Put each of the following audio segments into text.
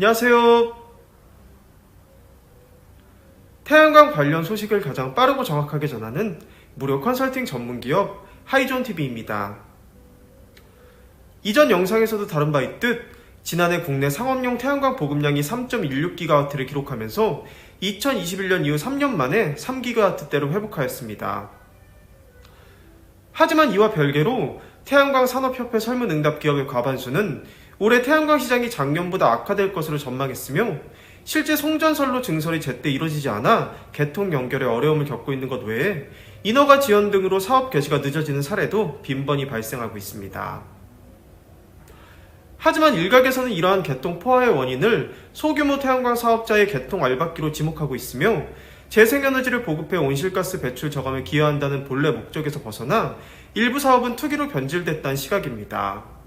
안녕하세요. 태양광 관련 소식을 가장 빠르고 정확하게 전하는 무료 컨설팅 전문기업 하이존TV입니다. 이전 영상에서도 다룬 바 있듯 지난해 국내 상업용 태양광 보급량이 3.16GW를 기록하면서 2021년 이후 3년 만에 3GW대로 회복하였습니다. 하지만 이와 별개로 태양광 산업협회 설문응답 기업의 과반수는 올해 태양광 시장이 작년보다 악화될 것으로 전망했으며 실제 송전선로 증설이 제때 이루어지지 않아 개통 연결에 어려움을 겪고 있는 것 외에 인허가 지연 등으로 사업 개시가 늦어지는 사례도 빈번히 발생하고 있습니다. 하지만 일각에서는 이러한 개통 포화의 원인을 소규모 태양광 사업자의 개통 알박기로 지목하고 있으며 재생에너지를 보급해 온실가스 배출 저감에 기여한다는 본래 목적에서 벗어나 일부 사업은 투기로 변질됐다는 시각입니다.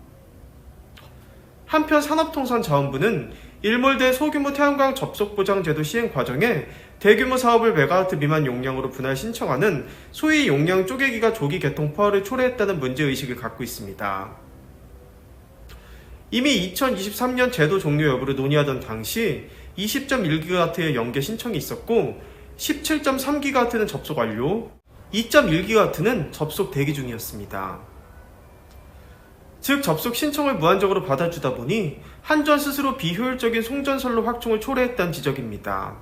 한편 산업통상자원부는 일몰대 소규모 태양광 접속보장제도 시행 과정에 대규모 사업을 메가와트 미만 용량으로 분할 신청하는 소위 용량 쪼개기가 조기 개통 포화를 초래했다는 문제의식을 갖고 있습니다. 이미 2023년 제도 종료 여부를 논의하던 당시 20.1GW의 연계 신청이 있었고 17.3GW는 접속 완료, 2.1GW는 접속 대기 중이었습니다. 즉 접속 신청을 무한적으로 받아주다 보니 한전 스스로 비효율적인 송전선로 확충을 초래했다는 지적입니다.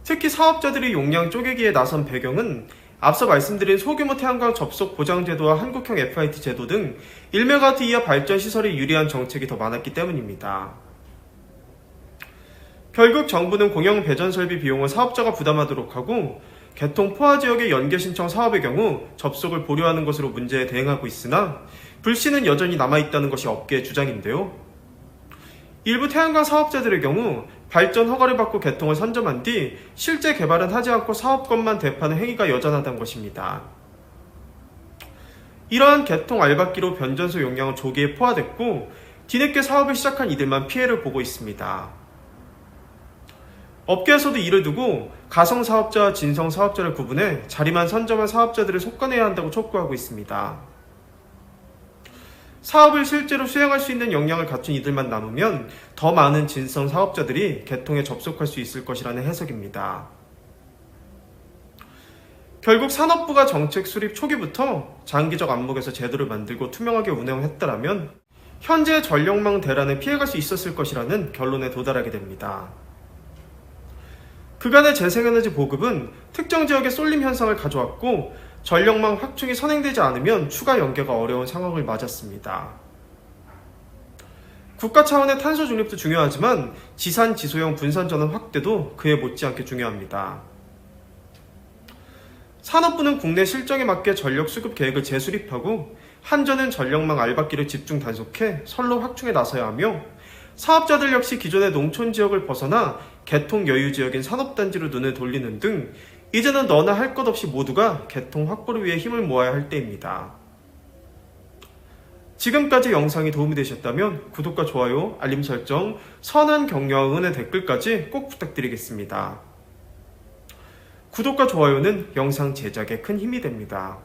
특히 사업자들이 용량 쪼개기에 나선 배경은 앞서 말씀드린 소규모 태양광 접속 보장제도와 한국형 FIT 제도 등 1MW 이하 발전시설이 유리한 정책이 더 많았기 때문입니다. 결국 정부는 공영 배전 설비 비용을 사업자가 부담하도록 하고 개통 포화 지역의 연계 신청 사업의 경우 접속을 보류하는 것으로 문제에 대응하고 있으나 불씨는 여전히 남아있다는 것이 업계의 주장인데요. 일부 태양광 사업자들의 경우 발전 허가를 받고 개통을 선점한 뒤 실제 개발은 하지 않고 사업권만 대파하는 행위가 여전하다는 것입니다. 이러한 개통 알박기로 변전소 용량은 조기에 포화됐고 뒤늦게 사업을 시작한 이들만 피해를 보고 있습니다. 업계에서도 이를 두고 가성사업자와 진성사업자를 구분해 자리만 선점한 사업자들을 속아내야 한다고 촉구하고 있습니다. 사업을 실제로 수행할 수 있는 역량을 갖춘 이들만 남으면 더 많은 진성사업자들이 개통에 접속할 수 있을 것이라는 해석입니다. 결국 산업부가 정책 수립 초기부터 장기적 안목에서 제도를 만들고 투명하게 운영했다라면 현재의 전력망 대란에 피해갈 수 있었을 것이라는 결론에 도달하게 됩니다. 그간의 재생에너지 보급은 특정 지역의 쏠림 현상을 가져왔고 전력망 확충이 선행되지 않으면 추가 연계가 어려운 상황을 맞았습니다. 국가 차원의 탄소 중립도 중요하지만 지산 지소형 분산 전원 확대도 그에 못지않게 중요합니다. 산업부는 국내 실정에 맞게 전력 수급 계획을 재수립하고 한전은 전력망 알박기를 집중 단속해 선로 확충에 나서야 하며 사업자들 역시 기존의 농촌 지역을 벗어나 개통 여유 지역인 산업단지로 눈을 돌리는 등 이제는 너나 할 것 없이 모두가 개통 확보를 위해 힘을 모아야 할 때입니다. 지금까지 영상이 도움이 되셨다면 구독과 좋아요, 알림 설정, 선한 격려와 응원의 댓글까지 꼭 부탁드리겠습니다. 구독과 좋아요는 영상 제작에 큰 힘이 됩니다.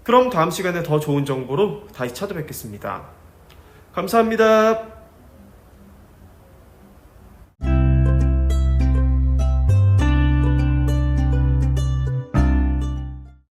그럼 다음 시간에 더 좋은 정보로 다시 찾아뵙겠습니다. 감사합니다.